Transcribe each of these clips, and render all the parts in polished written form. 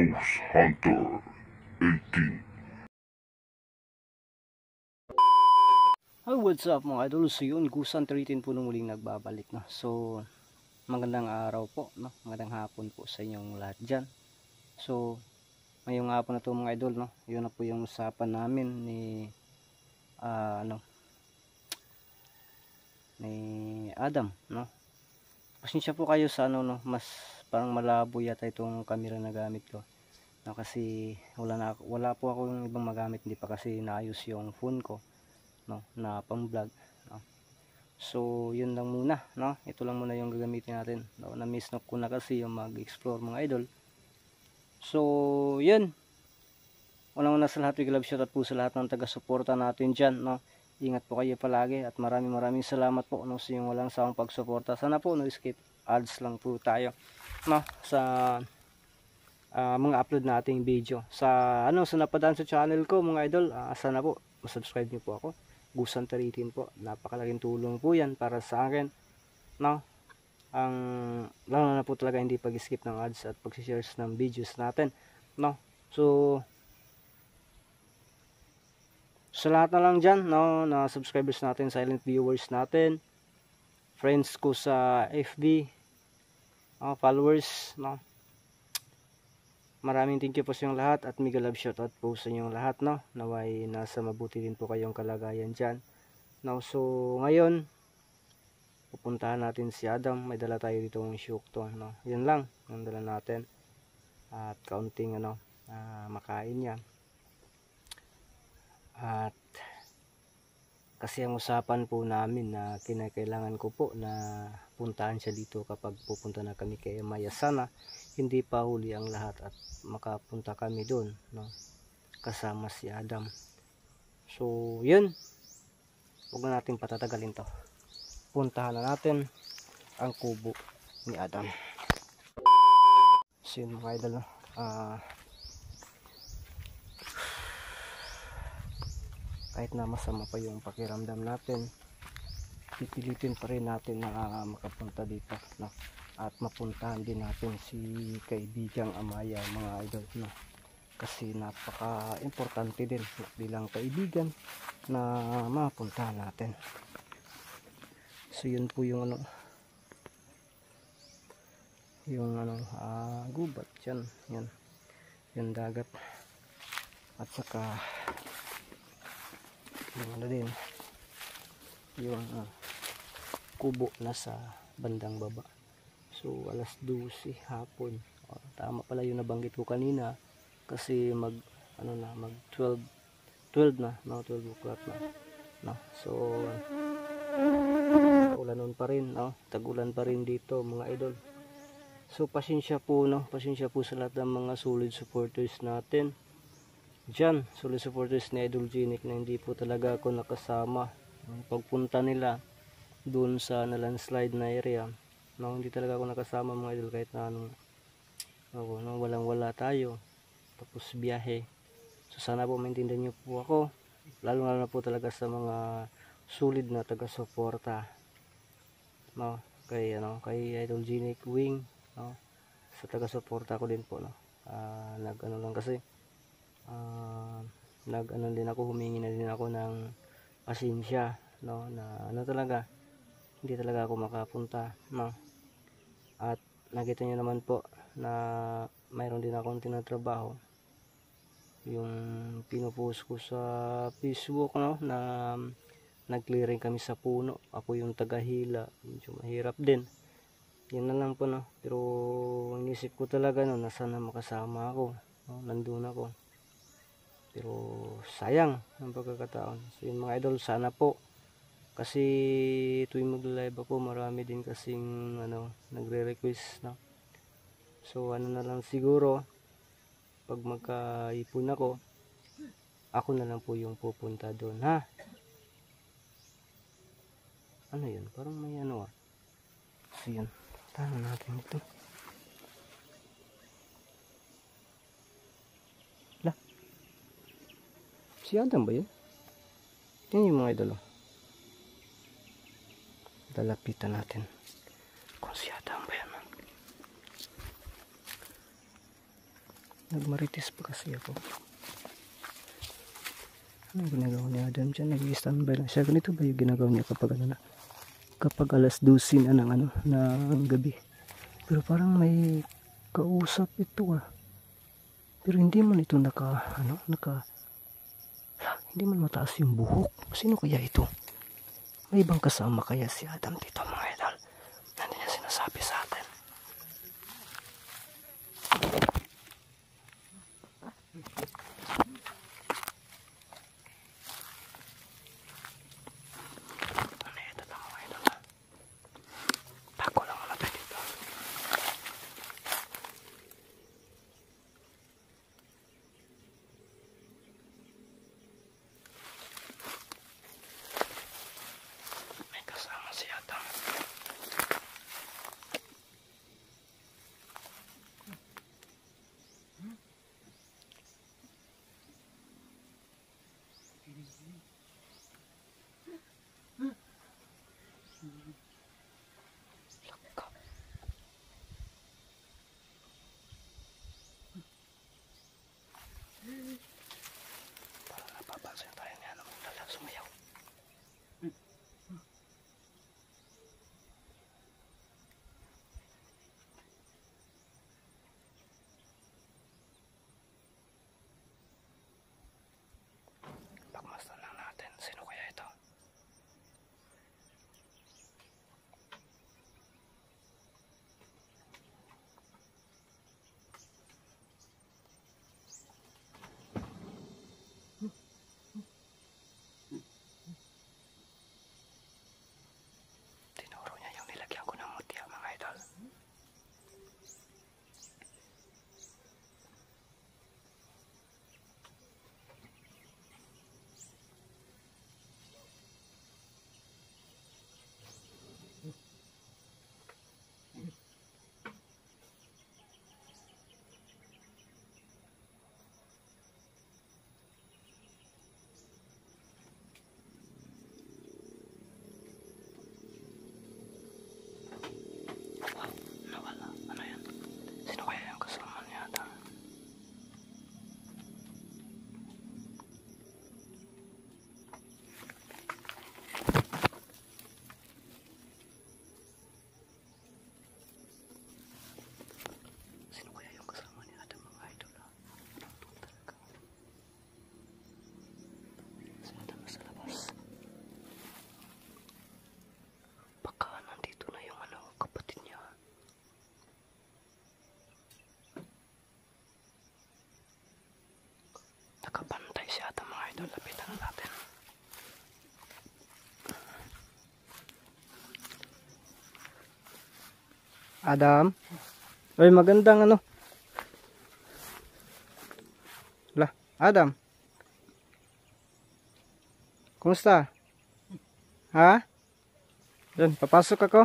Ghost Hunter 18. Hi, what's up mga idol? So yun, Ghost Hunter 18 po nung muling nagbabalik, no? So, magandang araw po, no? Magandang hapon po sa inyong lahat dyan. So, ngayong hapon na to mga idol, no? Yun na po yung usapan namin ni Adam, no? Pasensya po kayo sa no? Mas parang malabo yata itong camera na gamit ko. No, kasi wala po ako yung ibang magamit, hindi pa kasi naayos yung phone ko, no, na pang vlog, no. So yun lang muna, no, ito lang muna yung gagamitin natin, no. Na-miss na ko na kasi yung mag-explore mga idol. So yun, unang-una sa lahat, big love shoutout po sa lahat ng taga-suporta natin dyan, no. Ingat po kayo palagi at maraming salamat po, no, sa yung walang sawang pagsuporta. Sana po no skip ads lang po tayo, no, sa mga upload nating video sa sa napadaan sa channel ko mga idol. Sana po subscribe niyo po ako, Ghost Hunter 18 po. Napakalaking tulong po yan para sa akin, no. Ang lalo na po talaga hindi pag-skip ng ads at pag-share ng videos natin, no. So sa lahat na lang dyan, no, na subscribers natin, silent viewers natin, friends ko sa FB, followers, no, maraming thank you po sa inyong lahat at mega love shoutout po sa inyong lahat, no. Naway nasa mabuti din po kayong kalagayan dyan, no. So ngayon pupuntahan natin si Adam. May dala tayo dito ng syukto, no. Yun lang ang dala natin at kaunting makain niya. At kasi ang usapan po namin na kinakailangan ko po na puntahan siya dito kapag pupunta na kami kay Maya. Sana hindi pa huli ang lahat at makapunta kami doon, no, kasama si Adam. So yun, huwag na natin patatagalin to, puntahan na natin ang kubo ni Adam. So yun mga idol, no? Kahit na masama pa yung pakiramdam natin, pipilitin pa rin natin na makapunta dito, no? At mapuntahan din natin si kaibigang Amaya mga idol, no? Kasi napaka importante din bilang kaibigan na mapuntahan natin. So yun po yung gubat dyan, yan yung dagat at saka yung din yung kubo nasa bandang baba. So alas 12 hapon, tama pala yung nabanggit ko kanina kasi mag 12 na, no, 12 o'clock na, no. So ulanon pa rin, no, tag-ulan pa rin dito mga idol. So pasensya po, no, pasensya po sa lahat ng mga solid supporters natin dyan, solid supporters ni Idol Genic na hindi po talaga ako nakasama pagpunta nila doon sa landslide na area, no. Hindi talaga ako nakasama mga idol kahit na walang wala tayo tapos biyahe. So sana po maintindihan niyo po ako, lalo na po talaga sa mga solid na taga-suporta, no, kay Idol Genic Wing, no, sa taga-suporta ko din po, no. Lang kasi din ako, humingi na din ako ng pasensya, no, na talaga hindi talaga ako makapunta, no. At nakita niyo naman po na mayroon din akong tinatrabaho, yung pinupost ko sa Facebook, no, na nag-clearing kami sa puno. Ako yung tagahila, medyo mahirap din, yun na lang po, no. Pero inisip ko talaga na sana makasama ako, no, nandun ako. Pero sayang ang pagkakataon. So yun mga idol, sana po, kasi tuwing mag-live ako marami din kasing nagre-request, no. So na lang siguro pag magkaipon ako na lang po yung pupunta doon, ha. Ano yun, parang may so yun, tama natin ito. Si Adam ba yun? Yan yung mga idol. Lalapitan natin kung si Adam ba yan. Nagmarites pa kasi ako. Anong ginagawa ni Adam dyan? Nag-i-standby lang siya. Ganito ba yung ginagawa niya kapag ano na? Kapag alas 12 na ng ano, ng gabi. Pero parang may kausap ito ah. Pero hindi man ito hindi man mataas yung buhok. Sino kaya ito? May ibang kasama kaya si Adam dito mga idol? Hindi niya sinasabi sa atin. Ano ito na mga idol ha? Tako lang muna tayo dito. May kasama si Adam. Laka. Parang napapansin tayo niya na magdala sumayaw. Pakmasdan lang natin. Sino kaya ito? Tinuro niya yung nilagyan ko ng mutya mga idol. Wow, nawala. Ano yan? Sino kaya yung kasama niya Adam? Sino kaya yung kasama ni Adam mga idol ha? Talaga. Si Adam nasa labas. Baka nandito na yung kapatid niya. Nakabantay si Adam mga idol. Lapitan na natin. Adam? Oy, magandang ano? Lah, Adam? Kumusta? Ha? Diyan, papasok ako.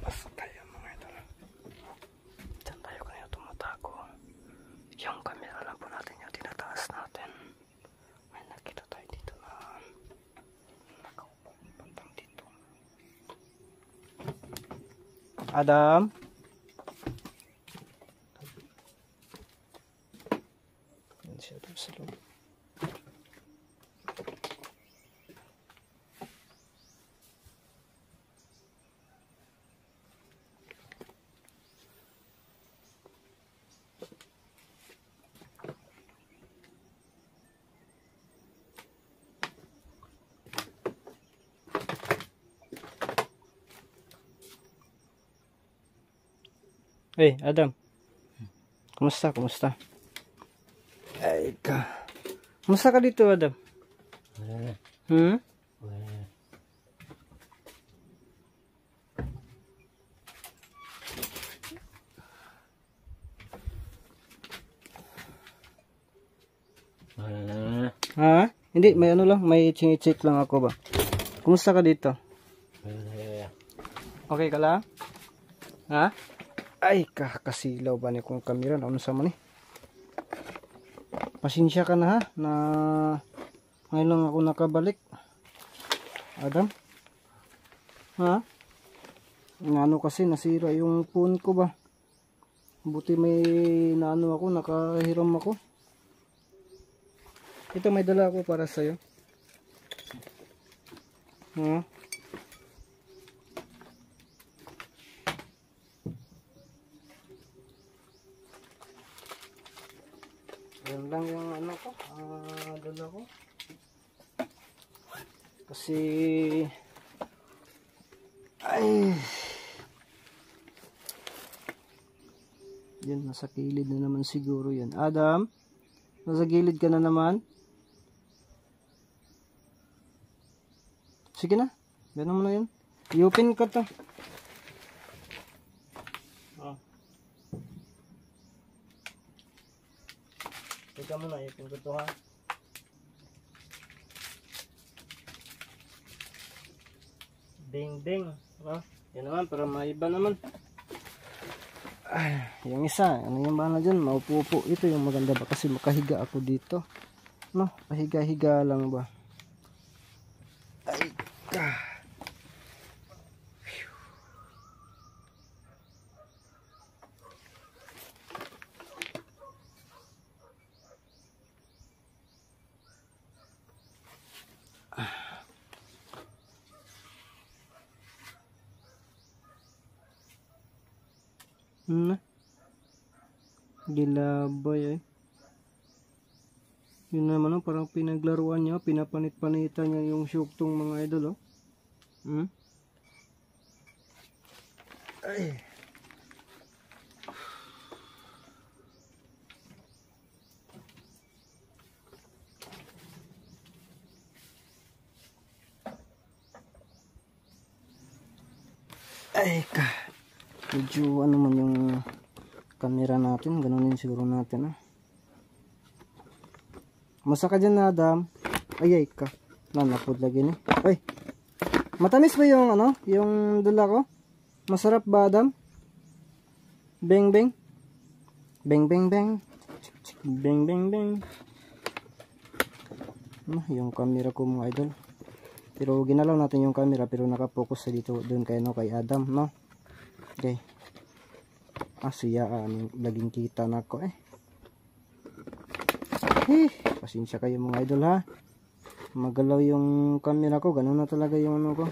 Pasok tayo mga idol. Diyan tayo kanina tumatago. Yung camera lang po natin yung tinataas natin. May nakita tayo dito na nakaupang patang dito. Adam? Yan siya doon sa loob. Hey, Adam. Kumusta? Kumusta? Ay ka. Kumusta ka dito, Adam? Hmm? Ha? Hindi, may ano lang, may ching-check lang ako ba. Kumusta ka dito? Okay ka lang? Ha? Ay, kakasilaw ba ni kong kamera? Ano sa man eh? Pasensya ka na ha, na ngayon lang ako nakabalik. Adam? Ha? Ano kasi nasira yung phone ko ba. Buti may naano ako, nakahiram ako. Ito may dala ako para sa'yo. Yan lang yung ano ko, dala ko. Kasi yan, nasa gilid na naman siguro yan. Adam, nasa gilid ka na naman. Sige na, gano'n mo na yun. I-open ko to. Teka mo na, i-open ko to ha. Ding ding. Yan naman, para maiba naman. Yung isa, ano yung bala dyan, maupo-upo. Ito yung maganda ba kasi makahiga ako dito. No, pahiga-higa lang ba. Ay ka. Gilabay eh. Yun naman oh, parang pinaglaruan niya, pinapanit-panitan niya yung syuktong mga idol oh. Ay. Ay ka. Medyo ano man yung camera natin, ganoon din siguro natin Masa ka dyan na Adam. Ay ka. Nanapod lagi ni. Ay. Matamis ba yung ano? Yung dula ko? Masarap ba Adam? Beng beng. Beng beng beng. Beng beng beng. Yung camera ko mga idol. Pero ginalaw natin yung camera pero nakapokus sa dito doon kay Adam no. Okay. Siya laging kita na ako pasensya kayo mga idol ha. Magalaw yung camera ko, ganun na talaga yung ano ko.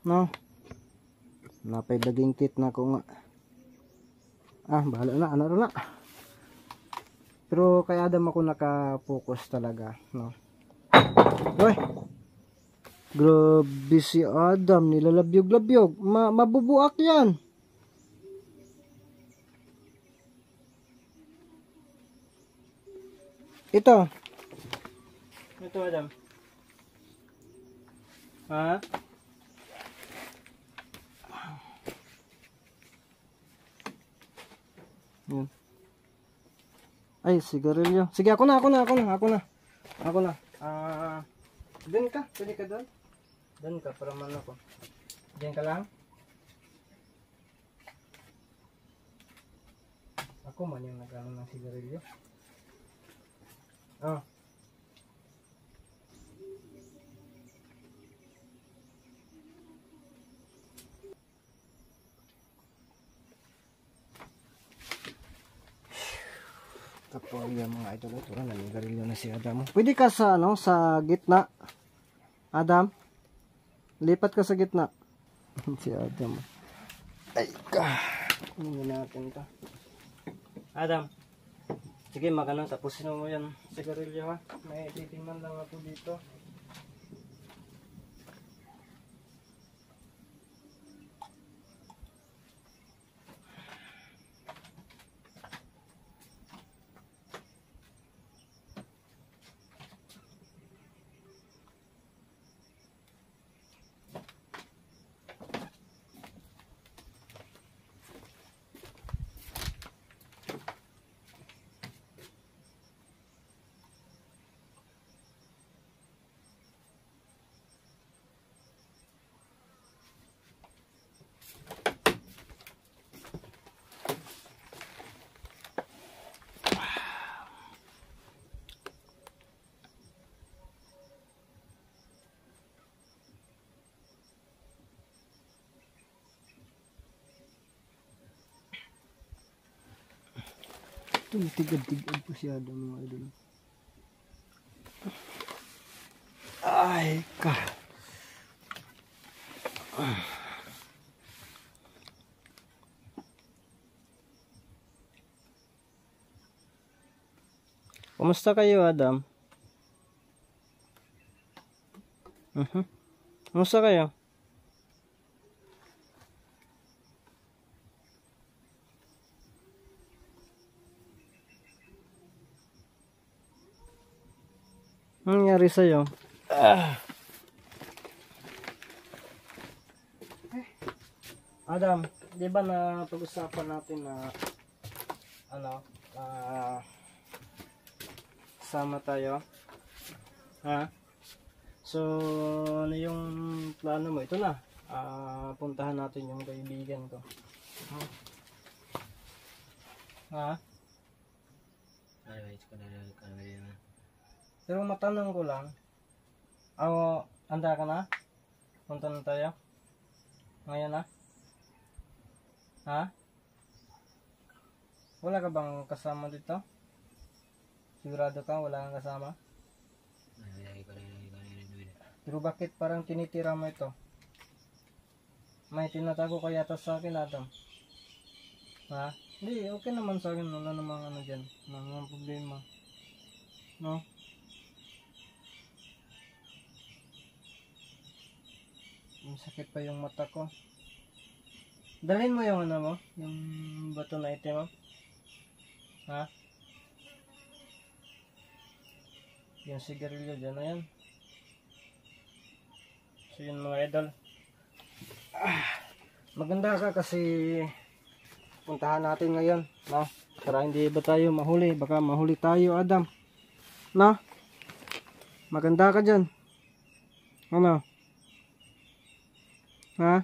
No. Napay laging kit na ko nga. Bahala na, ano na. Pero kay Adam ako naka-focus talaga, no. Hoy. Grabe si Adam, nilalabyog-labyog. Mabubuak yan. Ito Adam. Yan. Ay, sigarilyo. Sige, ako na. Doon ka, pwede ka doon. Doon ka, para man ako. Diyan ka lang. Ako man yung nag-ano ng sigarilyo. Kapag yung mga idol ito na nanigarilyo na si Adam. Pwede ka sa sa gitna. Adam, lipat ka sa gitna. Si Adam. Ay ka. Ano natin ito? Adam. Sige, magano tapusin mo yan sigarilyo ha. May titingnan lang ako dito. Tumitigad-tigad po siya doon mga idol. Ay ka. Kumusta kayo, Adam? Kumusta kayo? Anong nangyari sa'yo? Adam, di ba na pag-usapan natin na sama tayo? Ha? So, ano yung plano mo? Ito na. Puntahan natin yung kaibigan ko. Ha? Pero matanong ko lang. Handa ka na? Punta na tayo? Ngayon na? Ha? Wala ka bang kasama dito? Sigurado ka? Wala kang kasama? Pero bakit parang tinitira mo ito? May tinatago ka yata sa akin, Adam. Ha? Hindi, okay naman sa akin. Wala namang ano dyan. Wala namang problema. No? Sakit pa yung mata ko. Dalhin mo yung ano mo? Yung bato na itim mo? Ha? Yung sigarilyo dyan na yan. So yun mga idol. Maganda ka kasi puntahan natin ngayon, no? Para hindi ba tayo mahuli? Baka mahuli tayo, Adam. No? Maganda ka dyan. Ano? Ha?